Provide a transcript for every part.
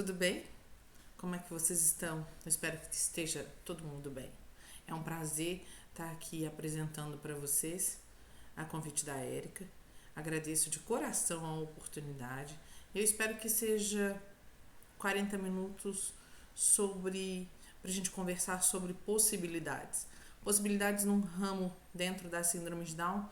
tudo bem? Como é que vocês estão? Eu espero que esteja todo mundo bem. É um prazer estar aqui apresentando para vocês a convite da Érica. Agradeço de coração a oportunidade. Eu espero que seja 40 minutos para a gente conversar sobre possibilidades. Possibilidades num ramo dentro da síndrome de Down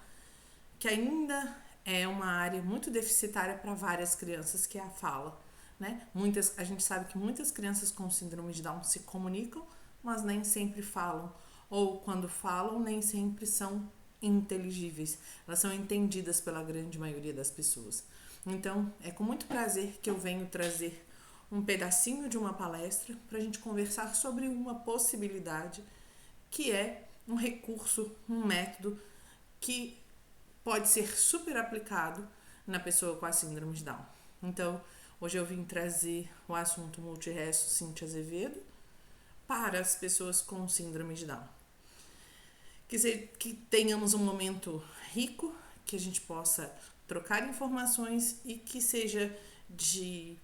que ainda é uma área muito deficitária para várias crianças, que é a fala. Né? A gente sabe que muitas crianças com síndrome de Down se comunicam, mas nem sempre falam. Ou quando falam, nem sempre são inteligíveis. Elas são entendidas pela grande maioria das pessoas. Então, é com muito prazer que eu venho trazer um pedacinho de uma palestra para a gente conversar sobre uma possibilidade que é um recurso, um método que pode ser super aplicado na pessoa com a síndrome de Down. Então, hoje eu vim trazer o assunto Multiresto Cíntia Azevedo para as pessoas com síndrome de Down. Que tenhamos um momento rico, que a gente possa trocar informações e que seja de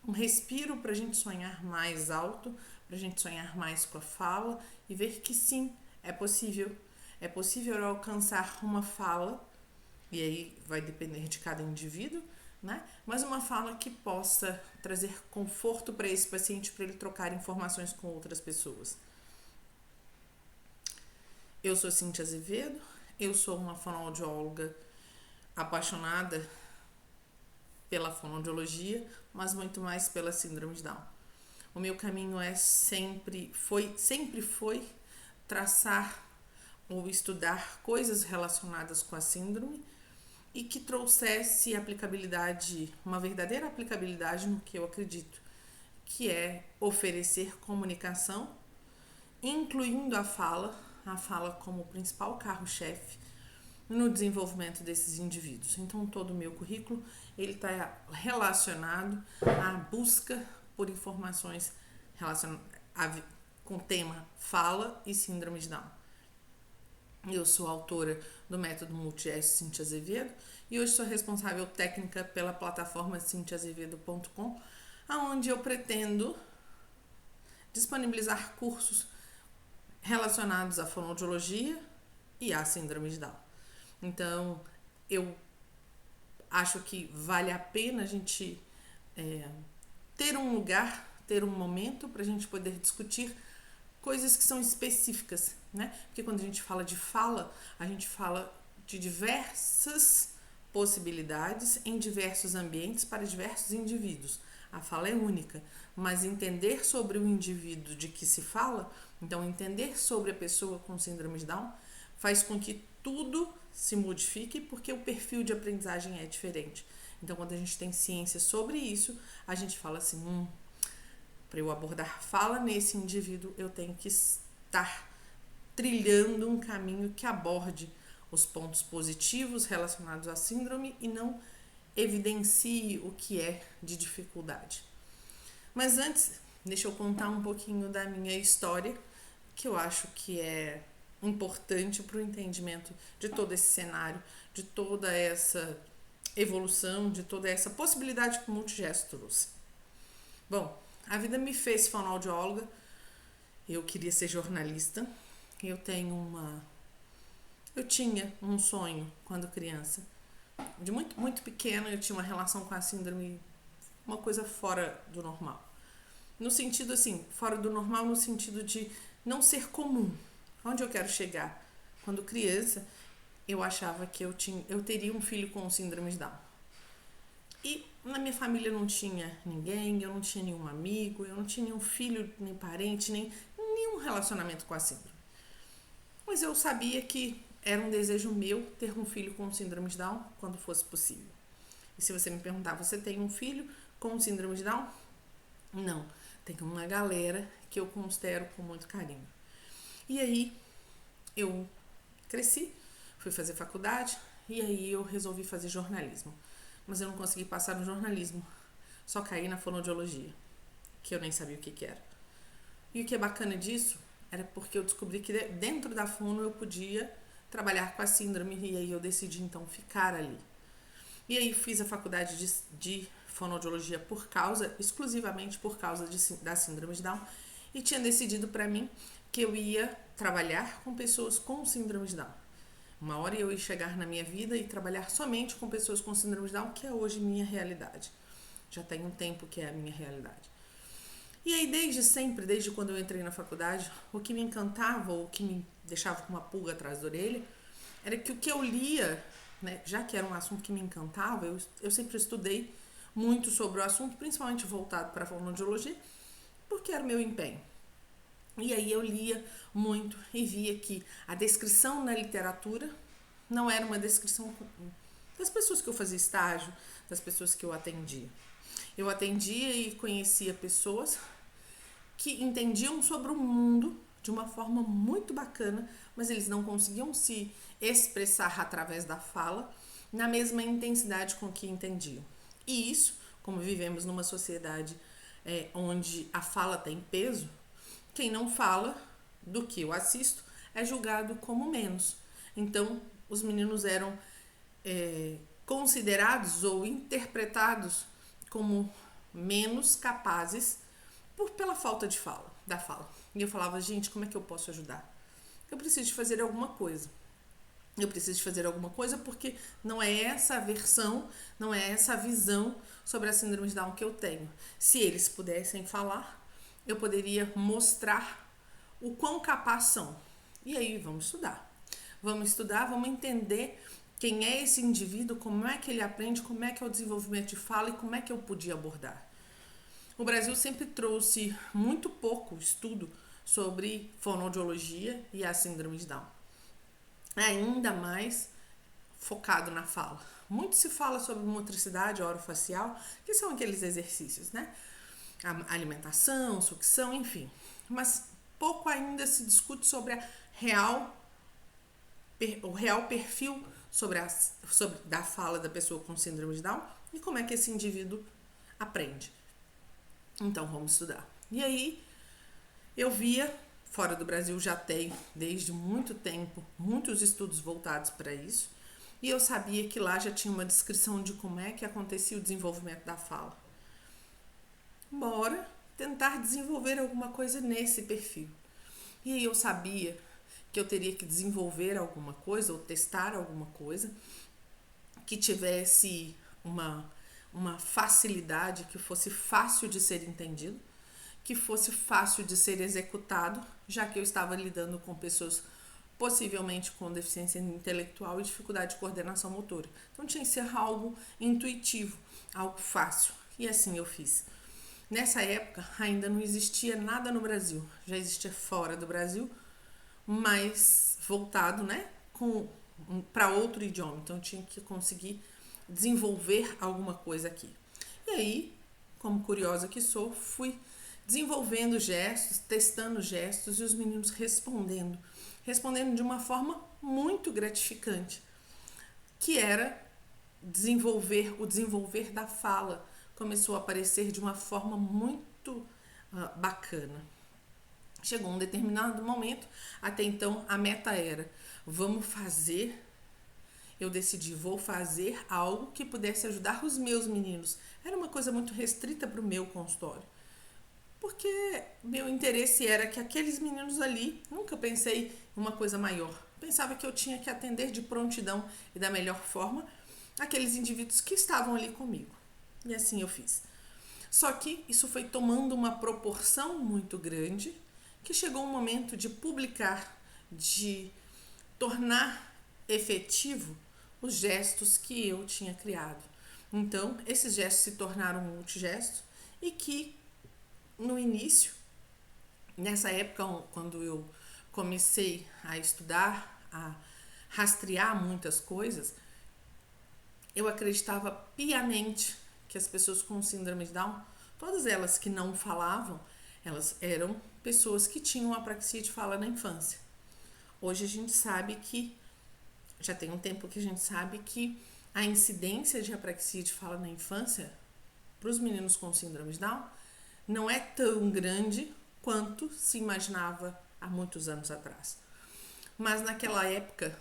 um respiro para a gente sonhar mais alto, para a gente sonhar mais com a fala e ver que sim, é possível. É possível alcançar uma fala, e aí vai depender de cada indivíduo, né? Mas uma fala que possa trazer conforto para esse paciente, para ele trocar informações com outras pessoas. Eu sou Cíntia Azevedo, eu sou uma fonoaudióloga apaixonada pela fonoaudiologia, mas muito mais pela síndrome de Down. O meu caminho sempre foi traçar ou estudar coisas relacionadas com a síndrome e que trouxesse aplicabilidade, uma verdadeira aplicabilidade no que eu acredito, que é oferecer comunicação, incluindo a fala como principal carro-chefe no desenvolvimento desses indivíduos. Então, todo o meu currículo ele está relacionado à busca por informações com o tema fala e síndrome de Down. Eu sou autora do método Multiresto Cíntia Azevedo e hoje sou responsável técnica pela plataforma cintiaazevedo.com, onde eu pretendo disponibilizar cursos relacionados à fonoaudiologia e à síndrome de Down. Então, eu acho que vale a pena a gente ter um lugar, ter um momento para a gente poder discutir coisas que são específicas, né? Porque quando a gente fala de fala, a gente fala de diversas possibilidades em diversos ambientes para diversos indivíduos. A fala é única, mas entender sobre o indivíduo de que se fala, então entender sobre a pessoa com síndrome de Down, faz com que tudo se modifique porque o perfil de aprendizagem é diferente. Então, quando a gente tem ciência sobre isso, a gente fala assim, para eu abordar fala nesse indivíduo, eu tenho que estar trilhando um caminho que aborde os pontos positivos relacionados à síndrome e não evidencie o que é de dificuldade. Mas antes, deixa eu contar um pouquinho da minha história, que eu acho que é importante para o entendimento de todo esse cenário, de toda essa evolução, de toda essa possibilidade que o Multigesto trouxe. Bom, a vida me fez fonoaudióloga, eu queria ser jornalista, eu tinha um sonho quando criança, de muito, muito pequena eu tinha uma relação com a síndrome, uma coisa fora do normal. No sentido assim, fora do normal no sentido de não ser comum. Onde eu quero chegar? Quando criança, eu achava que eu teria um filho com síndrome de Down. E na minha família não tinha ninguém, eu não tinha nenhum amigo, eu não tinha nenhum filho, nem parente, nem nenhum relacionamento com a síndrome. Mas eu sabia que era um desejo meu ter um filho com síndrome de Down quando fosse possível. E se você me perguntar, você tem um filho com síndrome de Down? Não, tem uma galera que eu considero com muito carinho. E aí eu cresci, fui fazer faculdade e aí eu resolvi fazer jornalismo. Mas eu não consegui passar no jornalismo, só caí na fonoaudiologia, que eu nem sabia o que era. E o que é bacana disso era porque eu descobri que dentro da fono eu podia trabalhar com a síndrome e aí eu decidi então ficar ali. E aí fiz a faculdade de fonoaudiologia exclusivamente por causa da síndrome de Down, e tinha decidido para mim que eu ia trabalhar com pessoas com síndrome de Down. Uma hora eu ia chegar na minha vida e trabalhar somente com pessoas com síndrome de Down, que é hoje minha realidade. Já tem um tempo que é a minha realidade. E aí, desde sempre, desde quando eu entrei na faculdade, o que me encantava, ou o que me deixava com uma pulga atrás da orelha, era que o que eu lia, né, já que era um assunto que me encantava, eu sempre estudei muito sobre o assunto, principalmente voltado para a fonoaudiologia, porque era o meu empenho. E aí eu lia muito e via que a descrição na literatura não era uma descrição das pessoas que eu fazia estágio, das pessoas que eu atendia. Eu atendia e conhecia pessoas que entendiam sobre o mundo de uma forma muito bacana, mas eles não conseguiam se expressar através da fala na mesma intensidade com que entendiam. E isso, como vivemos numa sociedade onde a fala tem peso, quem não fala do que eu assisto é julgado como menos. Então, os meninos eram considerados ou interpretados como menos capazes pela falta da fala. E eu falava, gente, como é que eu posso ajudar? Eu preciso de fazer alguma coisa. Eu preciso de fazer alguma coisa porque não é essa a versão, não é essa a visão sobre a síndrome de Down que eu tenho. Se eles pudessem falar, eu poderia mostrar o quão capazes são. E aí, vamos estudar. Vamos estudar, vamos entender quem é esse indivíduo, como é que ele aprende, como é que é o desenvolvimento de fala e como é que eu podia abordar. O Brasil sempre trouxe muito pouco estudo sobre fonoaudiologia e a síndrome de Down. Ainda mais focado na fala. Muito se fala sobre motricidade orofacial, que são aqueles exercícios, né? A alimentação, sucção, enfim. Mas pouco ainda se discute sobre o real perfil sobre da fala da pessoa com síndrome de Down e como é que esse indivíduo aprende. Então, vamos estudar. E aí, eu via, fora do Brasil já tem, desde muito tempo, muitos estudos voltados para isso, e eu sabia que lá já tinha uma descrição de como é que acontecia o desenvolvimento da fala. Bora tentar desenvolver alguma coisa nesse perfil. E aí eu sabia que eu teria que desenvolver alguma coisa ou testar alguma coisa que tivesse uma facilidade, que fosse fácil de ser entendido, que fosse fácil de ser executado, já que eu estava lidando com pessoas possivelmente com deficiência intelectual e dificuldade de coordenação motora. Então tinha que ser algo intuitivo, algo fácil. E assim eu fiz. Nessa época ainda não existia nada no Brasil, já existia fora do Brasil, mas voltado, né, para outro idioma. Então eu tinha que conseguir desenvolver alguma coisa aqui. E aí, como curiosa que sou, fui desenvolvendo gestos, testando gestos e os meninos respondendo de uma forma muito gratificante, que era o desenvolver da fala. Começou a aparecer de uma forma muito bacana. Chegou um determinado momento, até então a meta era, eu decidi, vou fazer algo que pudesse ajudar os meus meninos. Era uma coisa muito restrita para o meu consultório. Porque meu interesse era que aqueles meninos ali, nunca pensei em uma coisa maior. Pensava que eu tinha que atender de prontidão e da melhor forma aqueles indivíduos que estavam ali comigo. E assim eu fiz. Só que isso foi tomando uma proporção muito grande, que chegou um momento de publicar, de tornar efetivo os gestos que eu tinha criado. Então, esses gestos se tornaram multigestos e que no início, nessa época, quando eu comecei a estudar, a rastrear muitas coisas, eu acreditava piamente que as pessoas com síndrome de Down, todas elas que não falavam, elas eram pessoas que tinham apraxia de fala na infância. Hoje a gente sabe que, já tem um tempo que a gente sabe que a incidência de apraxia de fala na infância para os meninos com síndrome de Down não é tão grande quanto se imaginava há muitos anos atrás. Mas naquela época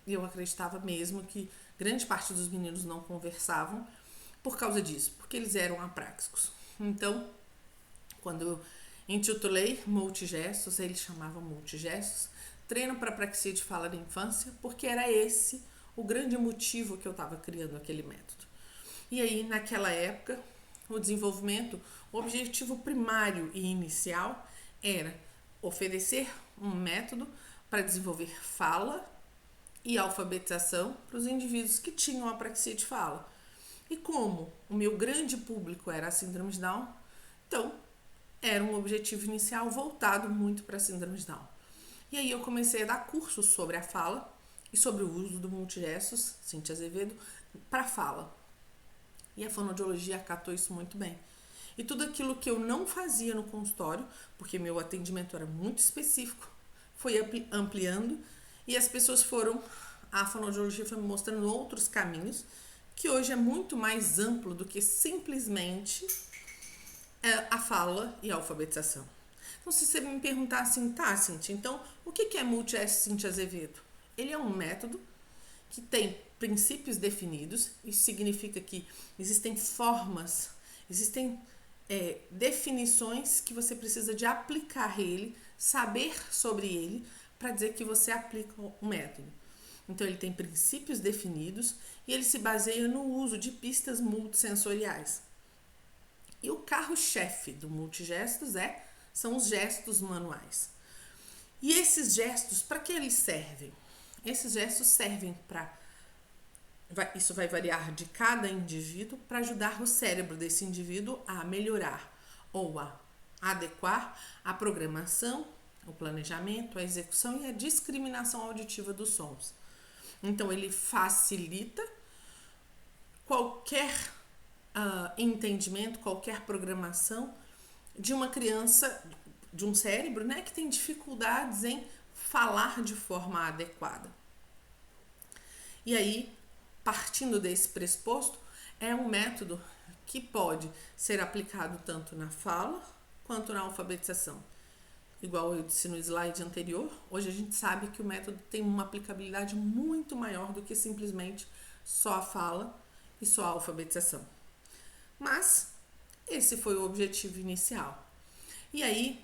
eu acreditava mesmo que grande parte dos meninos não conversavam por causa disso, porque eles eram apráxicos. Então, quando eu intitulei Multigestos, ele chamava Multigestos, treino para apraxia de fala da infância, porque era esse o grande motivo que eu estava criando aquele método. E aí, naquela época, o desenvolvimento, o objetivo primário e inicial era oferecer um método para desenvolver fala e alfabetização para os indivíduos que tinham apraxia de fala. E como o meu grande público era a síndrome de Down, então era um objetivo inicial voltado muito para a síndrome de Down. E aí eu comecei a dar cursos sobre a fala e sobre o uso do multigestos, Cíntia Azevedo, para fala. E a fonoaudiologia acatou isso muito bem. E tudo aquilo que eu não fazia no consultório, porque meu atendimento era muito específico, foi ampliando e as pessoas foram, a fonoaudiologia foi me mostrando outros caminhos, que hoje é muito mais amplo do que simplesmente a fala e a alfabetização. Então, se você me perguntar assim, tá, Cíntia, então o que é Multigestos Cíntia Azevedo? Ele é um método que tem princípios definidos, isso significa que existem formas, existem definições que você precisa de aplicar ele, saber sobre ele, para dizer que você aplica o método. Então, ele tem princípios definidos e ele se baseia no uso de pistas multissensoriais. E o carro-chefe do Multigestos são os gestos manuais. E esses gestos, para que eles servem? Esses gestos servem para... Isso vai variar de cada indivíduo para ajudar o cérebro desse indivíduo a melhorar ou a adequar a programação, o planejamento, a execução e a discriminação auditiva dos sons. Então, ele facilita qualquer entendimento, qualquer programação de uma criança, de um cérebro, né, que tem dificuldades em falar de forma adequada. E aí, partindo desse pressuposto, é um método que pode ser aplicado tanto na fala quanto na alfabetização. Igual eu disse no slide anterior, hoje a gente sabe que o método tem uma aplicabilidade muito maior do que simplesmente só a fala e só a alfabetização. Mas esse foi o objetivo inicial. E aí,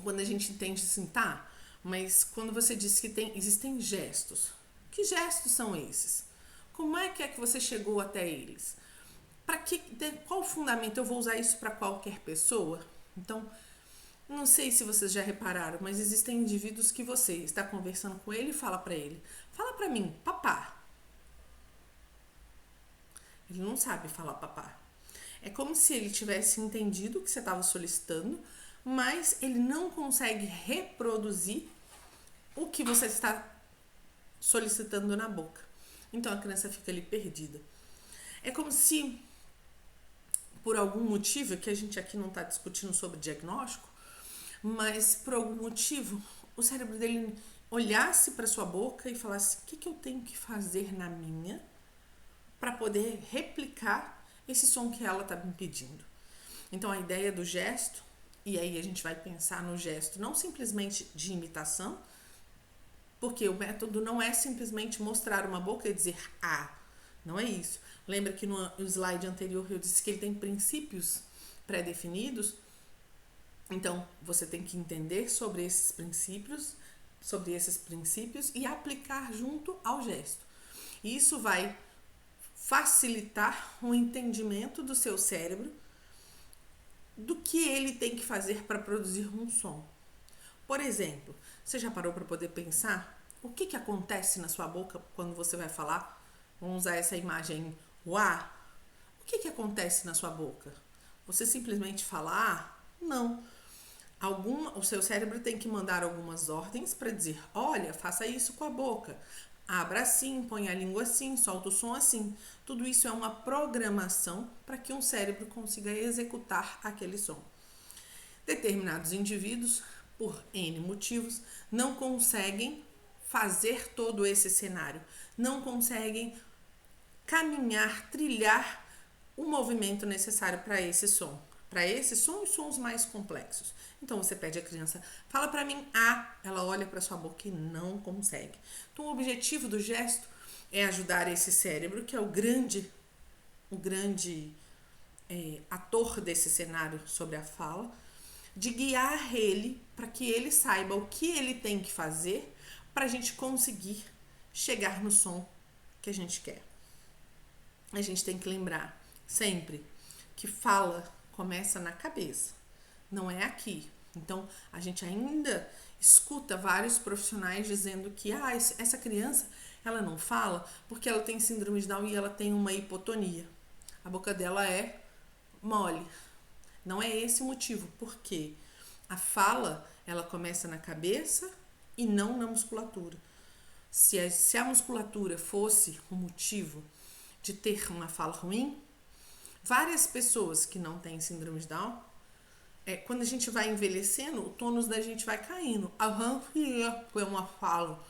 quando a gente entende assim, tá, mas quando você disse que existem gestos, que gestos são esses? Como é que você chegou até eles? Qual fundamento? Eu vou usar isso para qualquer pessoa? Então, não sei se vocês já repararam, mas existem indivíduos que você está conversando com ele e fala para ele, fala para mim, papá. Ele não sabe falar papá. É como se ele tivesse entendido o que você estava solicitando, mas ele não consegue reproduzir o que você está solicitando na boca. Então a criança fica ali perdida. É como se, por algum motivo, que a gente aqui não está discutindo sobre diagnóstico, mas por algum motivo o cérebro dele olhasse para sua boca e falasse, o que eu tenho que fazer na minha para poder replicar esse som que ela está me pedindo. Então a ideia do gesto, e aí a gente vai pensar no gesto não simplesmente de imitação, porque o método não é simplesmente mostrar uma boca e dizer não é isso. Lembra que no slide anterior eu disse que ele tem princípios pré-definidos? Então você tem que entender sobre esses princípios e aplicar junto ao gesto. E isso vai facilitar o entendimento do seu cérebro do que ele tem que fazer para produzir um som. Por exemplo, você já parou para poder pensar o que acontece na sua boca quando você vai falar? Vamos usar essa imagem, o A. O que acontece na sua boca? Você simplesmente fala Não. O seu cérebro tem que mandar algumas ordens para dizer, olha, faça isso com a boca. Abra assim, põe a língua assim, solta o som assim. Tudo isso é uma programação para que um cérebro consiga executar aquele som. Determinados indivíduos, por N motivos, não conseguem fazer todo esse cenário, não conseguem caminhar, trilhar o movimento necessário para esse som. Para esse som e sons mais complexos. Então você pede à criança, fala para mim ela olha para sua boca e não consegue. Então o objetivo do gesto é ajudar esse cérebro, que é o grande o grande ator desse cenário sobre a fala, de guiar ele para que ele saiba o que ele tem que fazer para a gente conseguir chegar no som que a gente quer. A gente tem que lembrar sempre que fala começa na cabeça, não é aqui. Então, a gente ainda escuta vários profissionais dizendo que essa criança ela não fala porque ela tem síndrome de Down e ela tem uma hipotonia. A boca dela é mole. Não é esse o motivo, porque a fala ela começa na cabeça e não na musculatura. Se a musculatura fosse o motivo de ter uma fala ruim, várias pessoas que não têm síndrome de Down, quando a gente vai envelhecendo, o tônus da gente vai caindo. A foi uma fala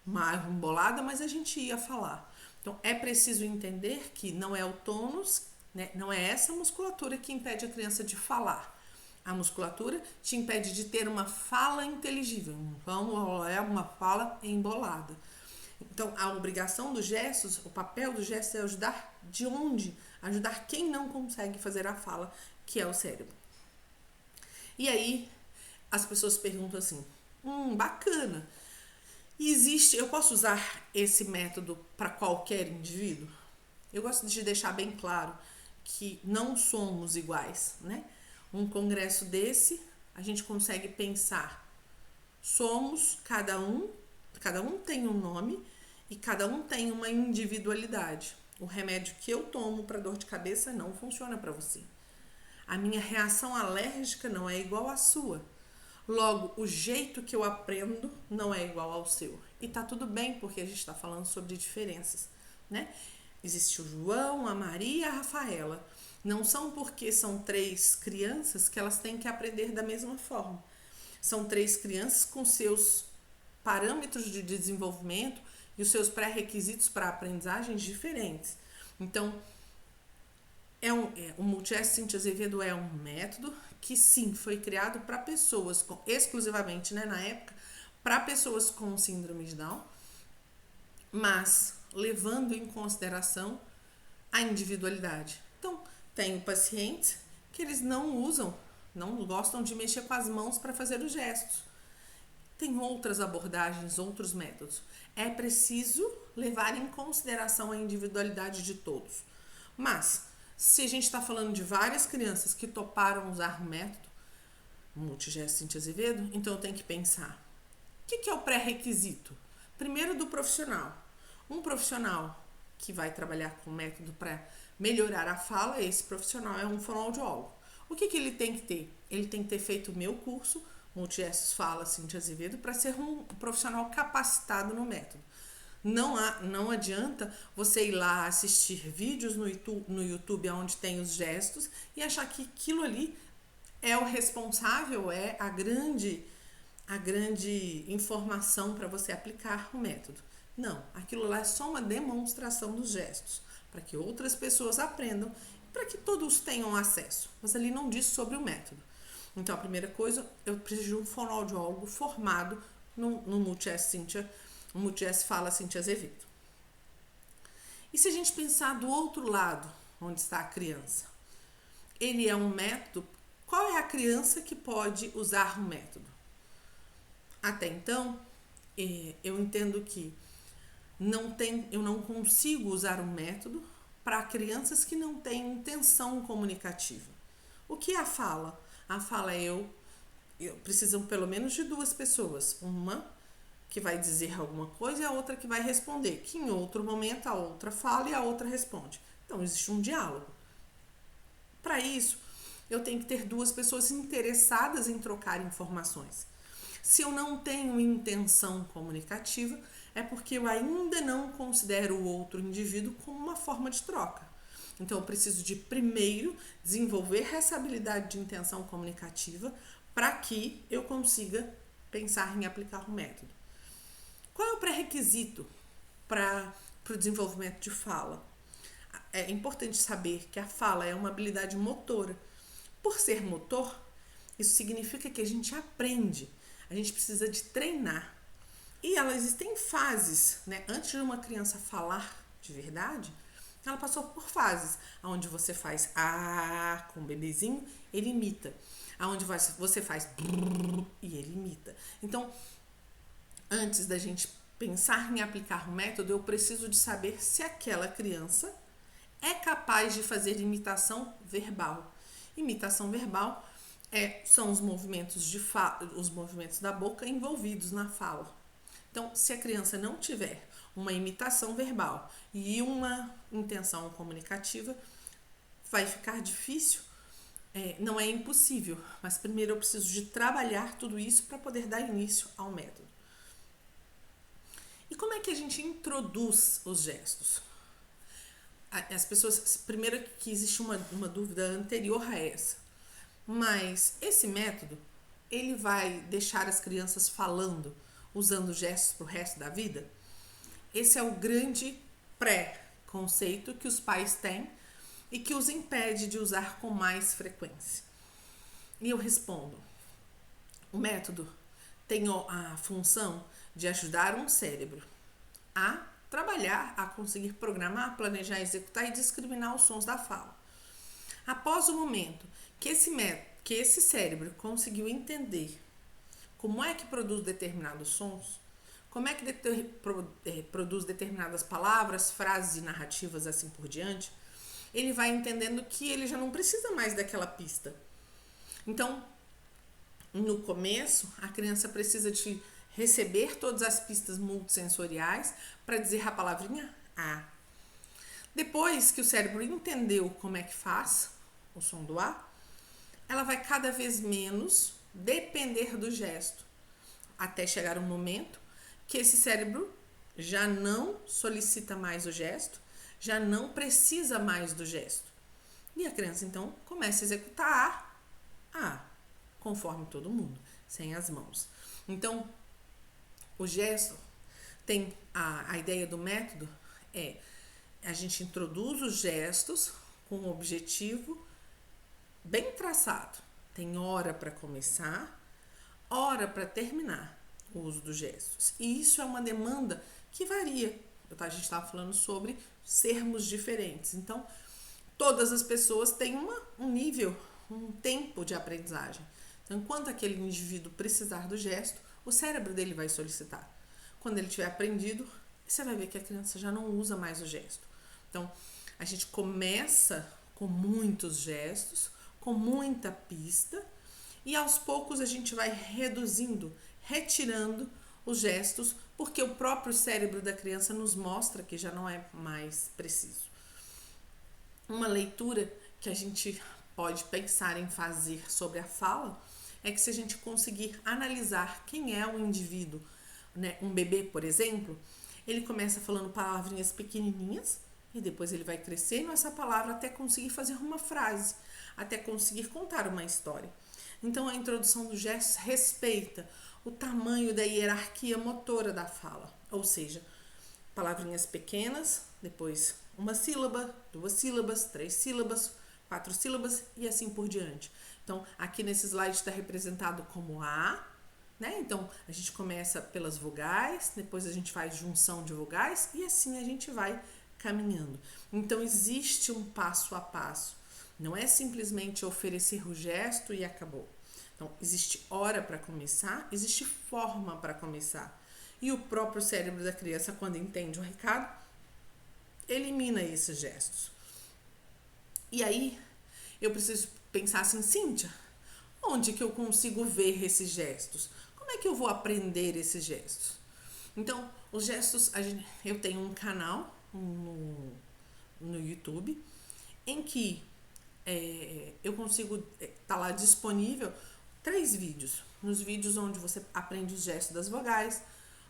mais embolada, mas a gente ia falar. Então, é preciso entender que não é o tônus, né? Não é essa musculatura que impede a criança de falar. A musculatura te impede de ter uma fala inteligível. Então, é uma fala embolada. Então, a obrigação dos gestos, o papel dos gestos é ajudar de onde? Ajudar quem não consegue fazer a fala, que é o cérebro. E aí, as pessoas perguntam assim, bacana, eu posso usar esse método para qualquer indivíduo? Eu gosto de deixar bem claro que não somos iguais, né? Um congresso desse, a gente consegue pensar, somos cada um tem um nome e cada um tem uma individualidade. O remédio que eu tomo para dor de cabeça não funciona para você. A minha reação alérgica não é igual à sua. Logo, o jeito que eu aprendo não é igual ao seu. E tá tudo bem, porque a gente está falando sobre diferenças, né? Existe o João, a Maria e a Rafaela. Não são porque são 3 crianças que elas têm que aprender da mesma forma. São 3 crianças com seus parâmetros de desenvolvimento e os seus pré-requisitos para aprendizagem diferentes. Então, o Multigest Cintia Azevedo é um método que sim, foi criado para pessoas, exclusivamente, né, na época, para pessoas com síndrome de Down, mas levando em consideração a individualidade. Então, tenho pacientes que eles não gostam de mexer com as mãos para fazer os gestos. Tem outras abordagens, outros métodos. É preciso levar em consideração a individualidade de todos. Mas, se a gente está falando de várias crianças que toparam usar o método, Multigest Cintia Azevedo, então eu tenho que pensar, o que é o pré-requisito? Primeiro, do profissional. Um profissional que vai trabalhar com método para melhorar a fala, esse profissional é um fonoaudiólogo. O que ele tem que ter? Ele tem que ter feito o meu curso, Multigest Fala Cintia Azevedo, para ser um profissional capacitado no método. Não adianta você ir lá assistir vídeos no YouTube onde tem os gestos e achar que aquilo ali é o responsável, é a grande informação para você aplicar o método. Não, aquilo lá é só uma demonstração dos gestos, para que outras pessoas aprendam, para que todos tenham acesso. Mas ali não diz sobre o método. Então, a primeira coisa, eu preciso de um fonoaudiólogo formado no Multigest Fala Cintia Azevedo. E se a gente pensar do outro lado, onde está a criança? Ele é um método. Qual é a criança que pode usar o método? Até então, eu entendo que eu não consigo usar um método para crianças que não têm intenção comunicativa. O que é a fala? A fala é eu preciso pelo menos de 2 pessoas. Uma que vai dizer alguma coisa e a outra que vai responder. Que em outro momento a outra fala e a outra responde. Então, existe um diálogo. Para isso, eu tenho que ter 2 pessoas interessadas em trocar informações. Se eu não tenho intenção comunicativa, é porque eu ainda não considero o outro indivíduo como uma forma de troca. Então, eu preciso de primeiro desenvolver essa habilidade de intenção comunicativa para que eu consiga pensar em aplicar o método. Qual é o pré-requisito para o desenvolvimento de fala? É importante saber que a fala é uma habilidade motora. Por ser motor, isso significa que a gente aprende, a gente precisa de treinar. E existem fases, né? Antes de uma criança falar de verdade, Ela passou por fases, onde você faz ah com o bebezinho, ele imita. Onde você faz brrr, e ele imita. Então, antes da gente pensar em aplicar o método, eu preciso de saber se aquela criança é capaz de fazer imitação verbal. Imitação verbal são os movimentos da boca envolvidos na fala. Então, se a criança não tiver uma imitação verbal e uma intenção comunicativa, vai ficar difícil. Não é impossível, mas primeiro eu preciso de trabalhar tudo isso para poder dar início ao método. E como é que a gente introduz os gestos? As pessoas, primeiro que existe uma dúvida anterior a essa, mas esse método, ele vai deixar as crianças falando, usando gestos para o resto da vida? Esse é o grande pré-conceito que os pais têm e que os impede de usar com mais frequência. E eu respondo, o método tem a função de ajudar um cérebro a trabalhar, a conseguir programar, planejar, executar e discriminar os sons da fala. Após o momento que esse cérebro conseguiu entender como é que produz determinados sons, como é que produz determinadas palavras, frases e narrativas assim por diante, ele vai entendendo que ele já não precisa mais daquela pista. Então, no começo, a criança precisa de receber todas as pistas multissensoriais para dizer a palavrinha A. Depois que o cérebro entendeu como é que faz o som do A, ela vai cada vez menos depender do gesto, até chegar um momento que esse cérebro já não solicita mais o gesto, já não precisa mais do gesto. E a criança, então, começa a executar A, conforme todo mundo, sem as mãos. Então, o gesto tem a ideia do método a gente introduz os gestos com um objetivo bem traçado. Tem hora para começar, hora para terminar o uso dos gestos. E isso é uma demanda que varia. A gente estava falando sobre sermos diferentes. Então, todas as pessoas têm um nível, um tempo de aprendizagem. Então, enquanto aquele indivíduo precisar do gesto, o cérebro dele vai solicitar. Quando ele tiver aprendido, você vai ver que a criança já não usa mais o gesto. Então, a gente começa com muitos gestos, com muita pista, e aos poucos a gente vai reduzindo, retirando os gestos, porque o próprio cérebro da criança nos mostra que já não é mais preciso. Uma leitura que a gente pode pensar em fazer sobre a fala é que se a gente conseguir analisar quem é o indivíduo, né, um bebê, por exemplo, ele começa falando palavrinhas pequenininhas e depois ele vai crescendo essa palavra até conseguir fazer uma frase, até conseguir contar uma história. Então, a introdução dos gestos respeita o tamanho da hierarquia motora da fala, ou seja, palavrinhas pequenas, depois uma sílaba, 2 sílabas, 3 sílabas, 4 sílabas e assim por diante. Então, aqui nesse slide está representado como A, né? Então, a gente começa pelas vogais, depois a gente faz junção de vogais e assim a gente vai caminhando. Então, existe um passo a passo. Não é simplesmente oferecer o gesto e acabou. Então, existe hora para começar, existe forma para começar. E o próprio cérebro da criança, quando entende o recado, elimina esses gestos. E aí, eu preciso pensar assim, Cíntia, onde que eu consigo ver esses gestos? Como é que eu vou aprender esses gestos? Então, os gestos, eu tenho um canal no YouTube em que eu consigo tá lá disponível 3 vídeos. Nos vídeos onde você aprende os gestos das vogais,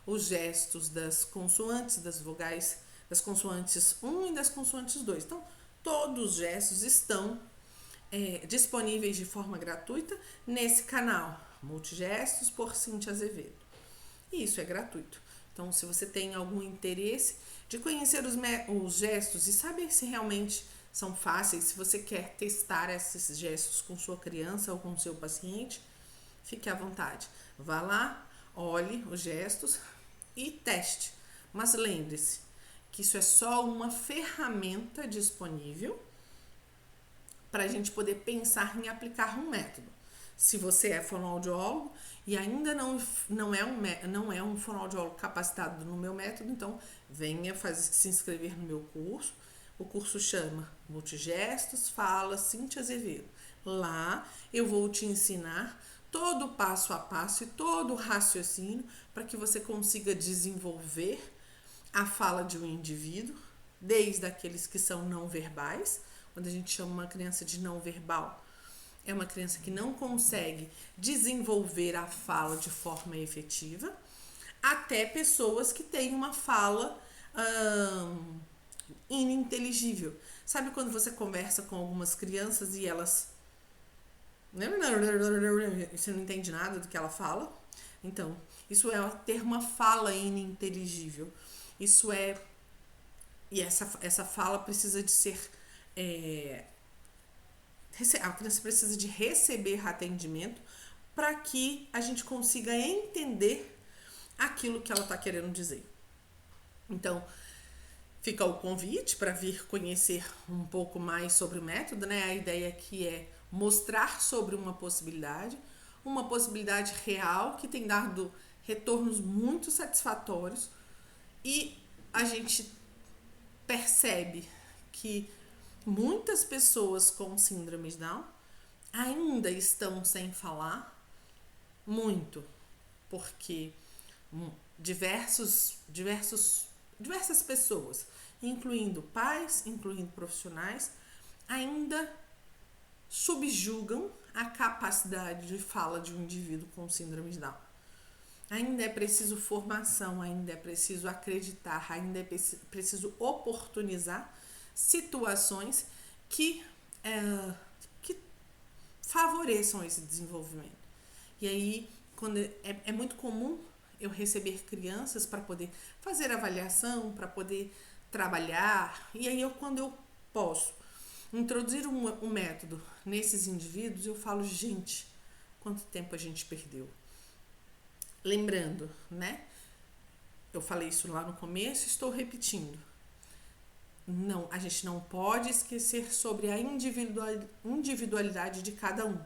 os gestos das consoantes, das vogais, das consoantes 1 e das consoantes 2. Então, todos os gestos estão disponíveis de forma gratuita nesse canal, Multigestos por Cíntia Azevedo. E isso é gratuito. Então, se você tem algum interesse de conhecer os gestos e saber se realmente são fáceis, se você quer testar esses gestos com sua criança ou com seu paciente, fique à vontade. Vá lá, olhe os gestos e teste. Mas lembre-se que isso é só uma ferramenta disponível para a gente poder pensar em aplicar um método. Se você é fonoaudiólogo e ainda não é um fonoaudiólogo capacitado no meu método, então venha se inscrever no meu curso. O curso chama Multigestos, Fala, Cíntia Azevedo. Lá eu vou te ensinar todo o passo a passo e todo o raciocínio para que você consiga desenvolver a fala de um indivíduo, desde aqueles que são não verbais, quando a gente chama uma criança de não verbal, é uma criança que não consegue desenvolver a fala de forma efetiva, até pessoas que têm uma fala ininteligível. Sabe quando você conversa com algumas crianças e elas... você não entende nada do que ela fala? Então, isso é ter uma fala ininteligível. Isso é... E essa fala precisa de ser... a criança precisa de receber atendimento para que a gente consiga entender aquilo que ela está querendo dizer. Então, fica o convite para vir conhecer um pouco mais sobre o método, né? A ideia aqui é mostrar sobre uma possibilidade real que tem dado retornos muito satisfatórios, e a gente percebe que muitas pessoas com síndrome de Down ainda estão sem falar muito, porque diversas pessoas, incluindo pais, incluindo profissionais, ainda subjugam a capacidade de fala de um indivíduo com síndrome de Down. Ainda é preciso formação, ainda é preciso acreditar, ainda é preciso oportunizar situações que favoreçam esse desenvolvimento. E aí, quando é muito comum eu receber crianças para poder fazer avaliação, para poder trabalhar, e aí quando eu posso introduzir um método nesses indivíduos, eu falo, gente, quanto tempo a gente perdeu. Lembrando, né? Eu falei isso lá no começo, estou repetindo. Não, a gente não pode esquecer sobre a individualidade de cada um,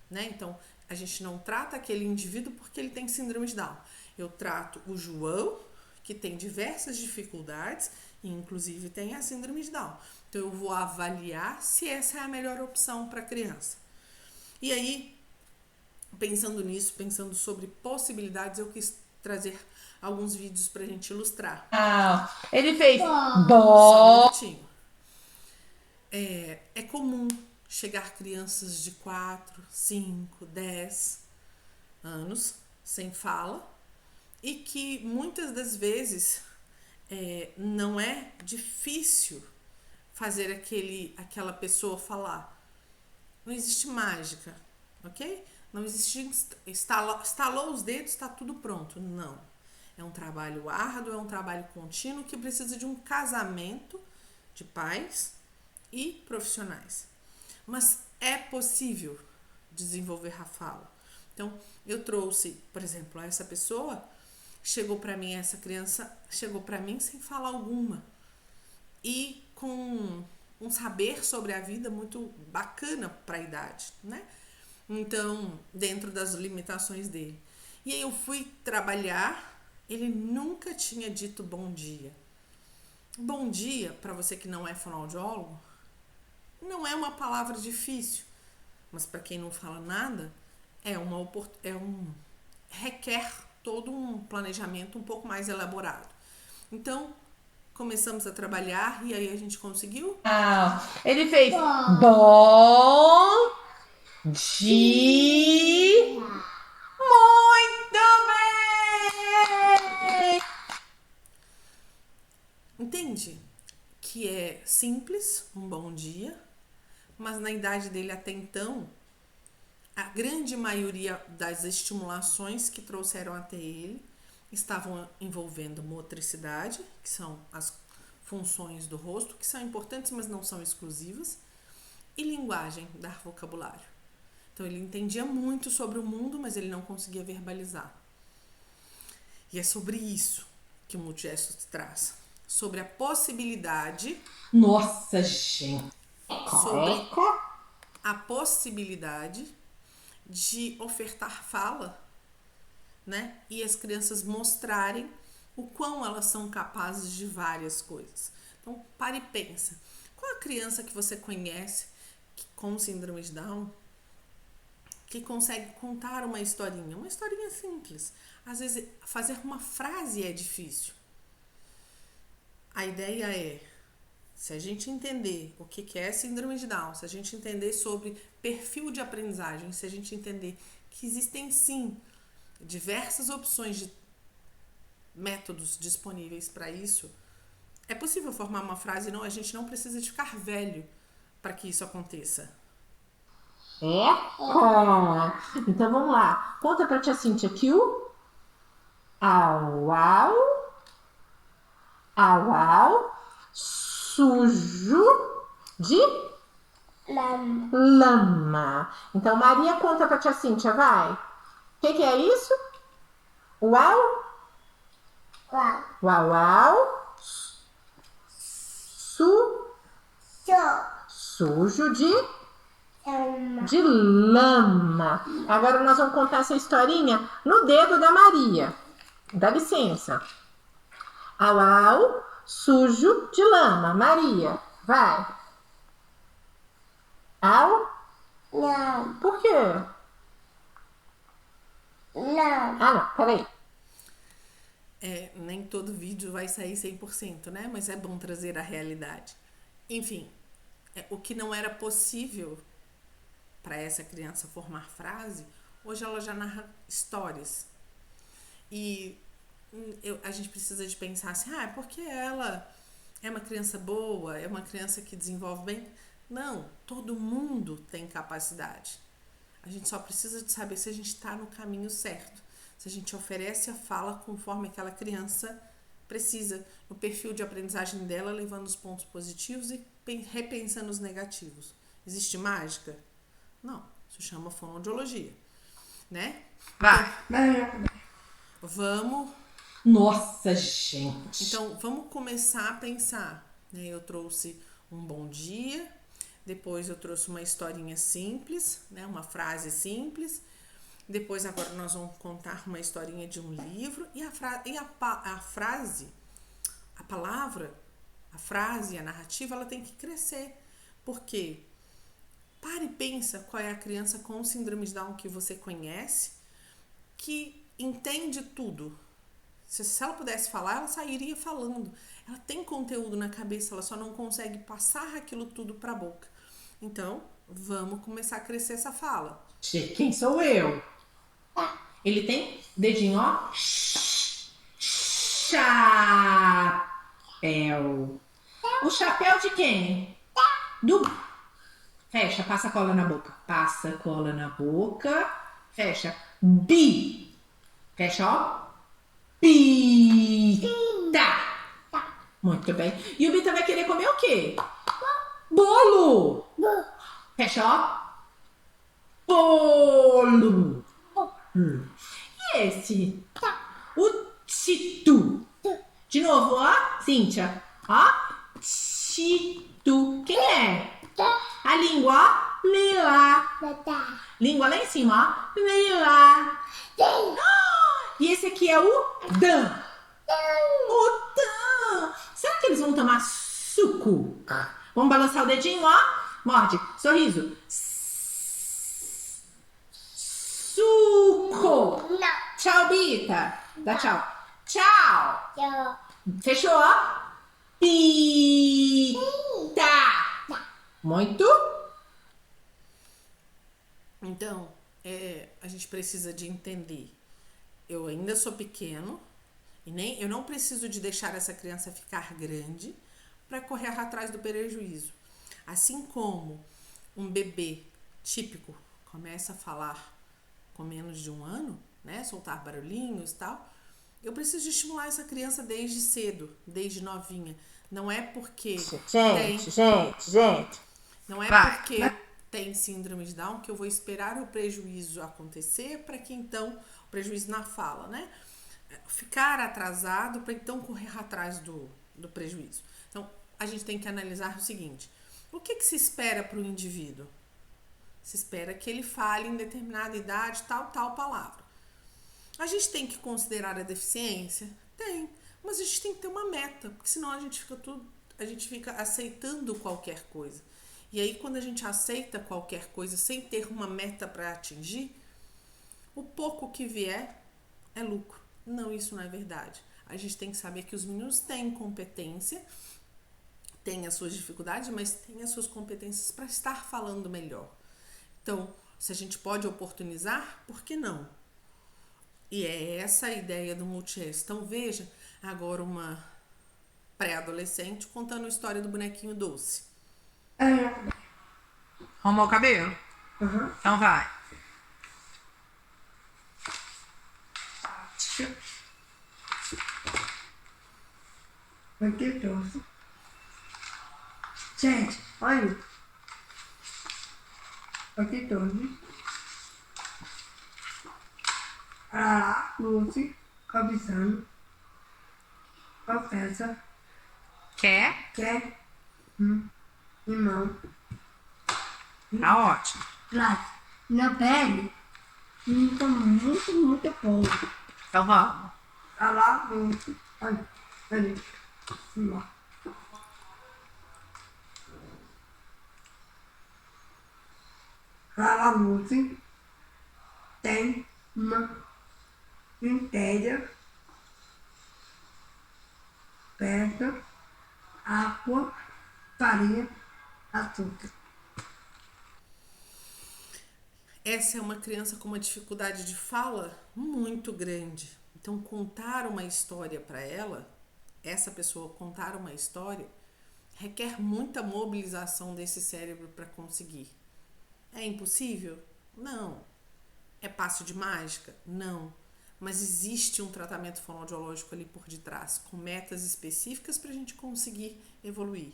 né? Então, a gente não trata aquele indivíduo porque ele tem síndrome de Down. Eu trato o João, que tem diversas dificuldades, e inclusive tem a síndrome de Down. Então, eu vou avaliar se essa é a melhor opção para a criança. E aí, pensando nisso, pensando sobre possibilidades, eu quis trazer alguns vídeos pra gente ilustrar. Ele fez Só um bom. minutinho. É comum chegar crianças de 4, 5, 10 anos sem fala, e que muitas das vezes não é difícil fazer aquela pessoa falar. Não existe mágica, ok? Não existe estalou os dedos, está tudo pronto. Não. É um trabalho árduo, é um trabalho contínuo que precisa de um casamento de pais e profissionais. Mas é possível desenvolver a fala. Então, eu trouxe, por exemplo, essa pessoa essa criança chegou para mim sem fala alguma e com um saber sobre a vida muito bacana para a idade, né? Então, dentro das limitações dele. E aí eu fui trabalhar, ele nunca tinha dito bom dia. Bom dia, para você que não é fonoaudiólogo, não é uma palavra difícil, mas para quem não fala nada, requer todo um planejamento um pouco mais elaborado. Então, começamos a trabalhar e aí a gente conseguiu. Ele fez bom dia. Muito bem! Entende? Que é simples, um bom dia, mas na idade dele até então, a grande maioria das estimulações que trouxeram até ele estavam envolvendo motricidade, que são as funções do rosto, que são importantes, mas não são exclusivas, e linguagem, dar vocabulário. Então ele entendia muito sobre o mundo, mas ele não conseguia verbalizar. E é sobre isso que o Multigestos traz. sobre a possibilidade, Nossa, gente. sobre a possibilidade de ofertar fala, né? E as crianças mostrarem o quão elas são capazes de várias coisas. Então, pare e pensa. Qual a criança que você conhece com síndrome de Down que consegue contar uma historinha simples? Às vezes, fazer uma frase é difícil. A ideia é, se a gente entender o que é síndrome de Down, se a gente entender sobre perfil de aprendizagem, se a gente entender que existem sim diversas opções de métodos disponíveis para isso, é possível formar uma frase, não, a gente não precisa de ficar velho para que isso aconteça. Então vamos lá. Conta pra tia Cíntia que o au au, au au, sujo de lama. Então Maria conta pra tia Cíntia, vai. O que é isso? Uau? Uau, uau. Sujo de lama. Agora nós vamos contar essa historinha no dedo da Maria. Dá licença. Au, au, sujo de lama. Maria, vai. Au? Não, Por quê? não. Ah, não, peraí. Nem todo vídeo vai sair 100%, né? Mas é bom trazer a realidade. Enfim, o que não era possível para essa criança formar frase, hoje ela já narra histórias. E a gente precisa de pensar assim, é porque ela é uma criança boa, é uma criança que desenvolve bem. Não, todo mundo tem capacidade. A gente só precisa de saber se a gente está no caminho certo. Se a gente oferece a fala conforme aquela criança precisa, no perfil de aprendizagem dela, levando os pontos positivos e repensando os negativos. Existe mágica? Não, isso chama fonoaudiologia, né? Vamos. Nossa, gente. Então, vamos começar a pensar, né? Eu trouxe um bom dia, depois eu trouxe uma historinha simples, né? Uma frase simples. Depois, agora, nós vamos contar uma historinha de um livro. E a frase, a palavra, a frase, a narrativa, ela tem que crescer. Por quê? Pare e pensa qual é a criança com síndrome de Down que você conhece, que entende tudo. Se ela pudesse falar, ela sairia falando. Ela tem conteúdo na cabeça, ela só não consegue passar aquilo tudo para a boca. Então, vamos começar a crescer essa fala. Quem sou eu? Ele tem dedinho, ó. Chapéu. O chapéu de quem? Do. Fecha, passa cola na boca. Passa cola na boca. Fecha. Bi. Fecha, ó. Pita. Muito bem. E o Bita vai querer comer o quê? Bolo. Fecha, ó. Bolo. E esse? O Tito. De novo, ó. Cíntia. Ó. Tito. Quem é? A língua, ó. Lila. Língua lá em cima, ó. Lila. E esse aqui é o Dan. O Dan. Será que eles vão tomar suco? Vamos balançar o dedinho, ó. Morde. Sorriso. Suco. Não. Tchau, Bita. Dá tchau. Tchau. Eu. Fechou, ó. Pita. Muito. Então, a gente precisa de entender. Eu ainda sou pequeno e eu não preciso de deixar essa criança ficar grande para correr atrás do prejuízo. Assim como um bebê típico começa a falar com menos de 1 ano, né, soltar barulhinhos e tal, eu preciso de estimular essa criança desde cedo, desde novinha. Não é porque Gente. não é porque tem síndrome de Down que eu vou esperar o prejuízo acontecer para que então, o prejuízo na fala, né? Ficar atrasado para então correr atrás do prejuízo. Então, a gente tem que analisar o seguinte: o que se espera para o indivíduo? Se espera que ele fale em determinada idade tal palavra. A gente tem que considerar a deficiência? Tem, mas a gente tem que ter uma meta, porque senão a gente fica aceitando qualquer coisa. E aí, quando a gente aceita qualquer coisa sem ter uma meta para atingir, o pouco que vier é lucro. Não, isso não é verdade. A gente tem que saber que os meninos têm competência, têm as suas dificuldades, mas têm as suas competências para estar falando melhor. Então, se a gente pode oportunizar, por que não? E é essa a ideia do Multigesto. Então, veja agora uma pré-adolescente contando a história do bonequinho doce. Arrumou o cabelo? Uhum. Então vai. Aqui doce. Gente, olha. Aqui doce. Lucy, cabeçando. Confessa. Quer? Irmão. Tá ótimo. Lá, na pele. Fica muito bom. Então vamos. Tá lá, Lucy. Olha, ali. Lá. Lá, Lucy. Tem uma inteira, pedra, água, farinha, açúcar. Essa é uma criança com uma dificuldade de fala muito grande. Então, contar uma história para ela, essa pessoa contar uma história, requer muita mobilização desse cérebro para conseguir. É impossível? Não. É passo de mágica? Não. Mas existe um tratamento fonoaudiológico ali por detrás, com metas específicas para a gente conseguir evoluir.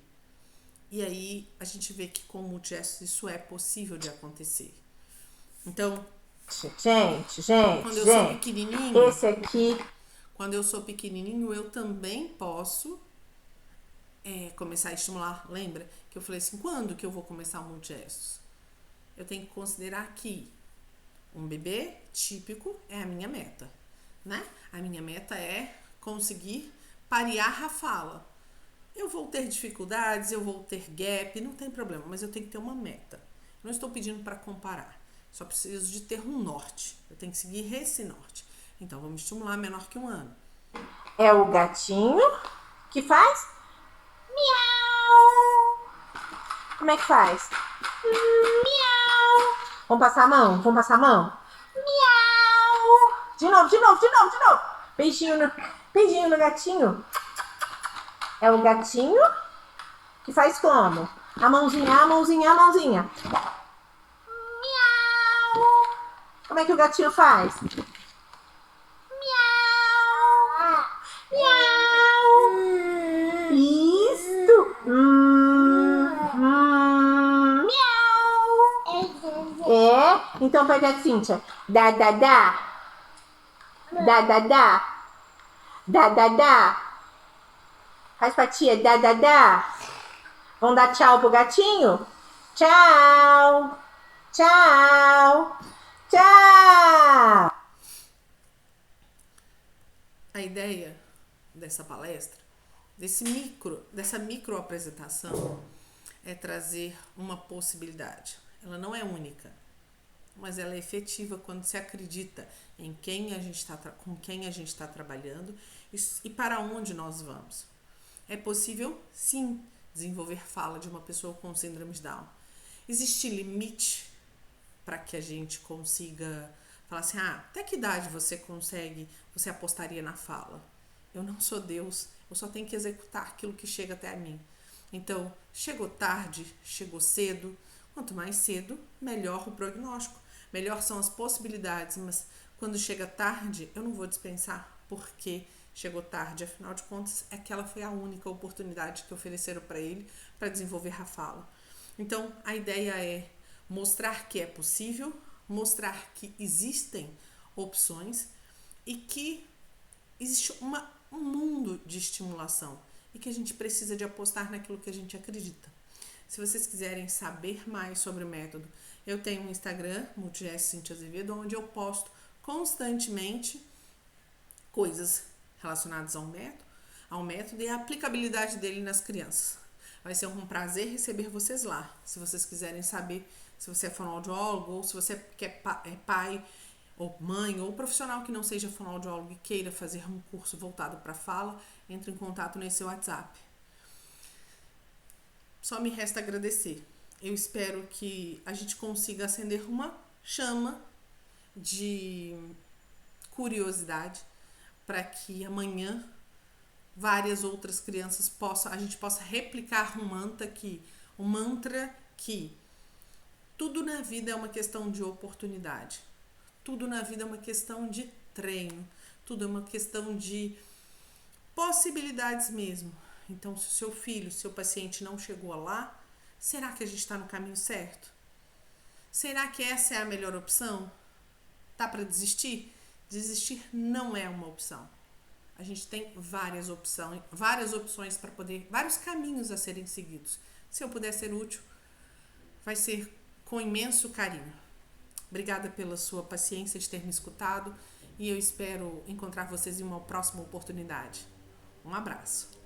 E aí a gente vê que com o Multigestos isso é possível de acontecer. Então, Gente, quando eu sou pequenininho, esse aqui. quando eu sou pequenininho, eu também posso começar a estimular. Lembra que eu falei assim, quando que eu vou começar o Multigestos? Eu tenho que considerar que um bebê típico é a minha meta, né? A minha meta é conseguir parear a fala. Eu vou ter dificuldades, eu vou ter gap, não tem problema, mas eu tenho que ter uma meta. Não estou pedindo para comparar, só preciso de ter um norte. Eu tenho que seguir esse norte. Então, vamos estimular menor que 1 ano. É o gatinho que faz miau. Como é que faz? Miau. Vamos passar a mão? Vamos passar a mão? Miau. De novo. Beijinho no gatinho. É o gatinho que faz como? A mãozinha. Miau. Como é que o gatinho faz? Miau. Isso. Miau. É? Então pede a Cíntia. Dá. Dá. Faz pra tia. Dá. Vamos dar tchau pro gatinho? Tchau. A ideia dessa palestra, dessa micro apresentação, é trazer uma possibilidade. Ela não é única, mas ela é efetiva quando se acredita em quem a gente com quem a gente está trabalhando e para onde nós vamos. É possível, sim, desenvolver fala de uma pessoa com síndrome de Down. Existe limite para que a gente consiga falar assim, até que idade você apostaria na fala? Eu não sou Deus, eu só tenho que executar aquilo que chega até a mim. Então, chegou tarde, chegou cedo, quanto mais cedo, melhor o prognóstico, melhor são as possibilidades, mas quando chega tarde, eu não vou dispensar, porque chegou tarde, afinal de contas, aquela foi a única oportunidade que ofereceram para ele para desenvolver a fala. Então, a ideia é mostrar que é possível, mostrar que existem opções e que existe um mundo de estimulação. e que a gente precisa de apostar naquilo que a gente acredita. Se vocês quiserem saber mais sobre o método, eu tenho um Instagram, Multiges Cintia Azevedo, onde eu posto constantemente coisas relacionadas ao método e a aplicabilidade dele nas crianças. Vai ser um prazer receber vocês lá. Se vocês quiserem saber se você é fonoaudiólogo ou se você é pai ou mãe ou profissional que não seja fonoaudiólogo e queira fazer um curso voltado para fala, entre em contato nesse WhatsApp. Só me resta agradecer. Eu espero que a gente consiga acender uma chama de curiosidade para que amanhã várias outras crianças a gente possa replicar um mantra que tudo na vida é uma questão de oportunidade. Tudo na vida é uma questão de treino. Tudo é uma questão de possibilidades mesmo. Então, se o seu filho, seu paciente não chegou lá, será que a gente está no caminho certo? Será que essa é a melhor opção? Tá para desistir? Desistir não é uma opção. A gente tem várias opções para poder, vários caminhos a serem seguidos. Se eu puder ser útil, vai ser com imenso carinho. Obrigada pela sua paciência de ter me escutado e eu espero encontrar vocês em uma próxima oportunidade. Um abraço.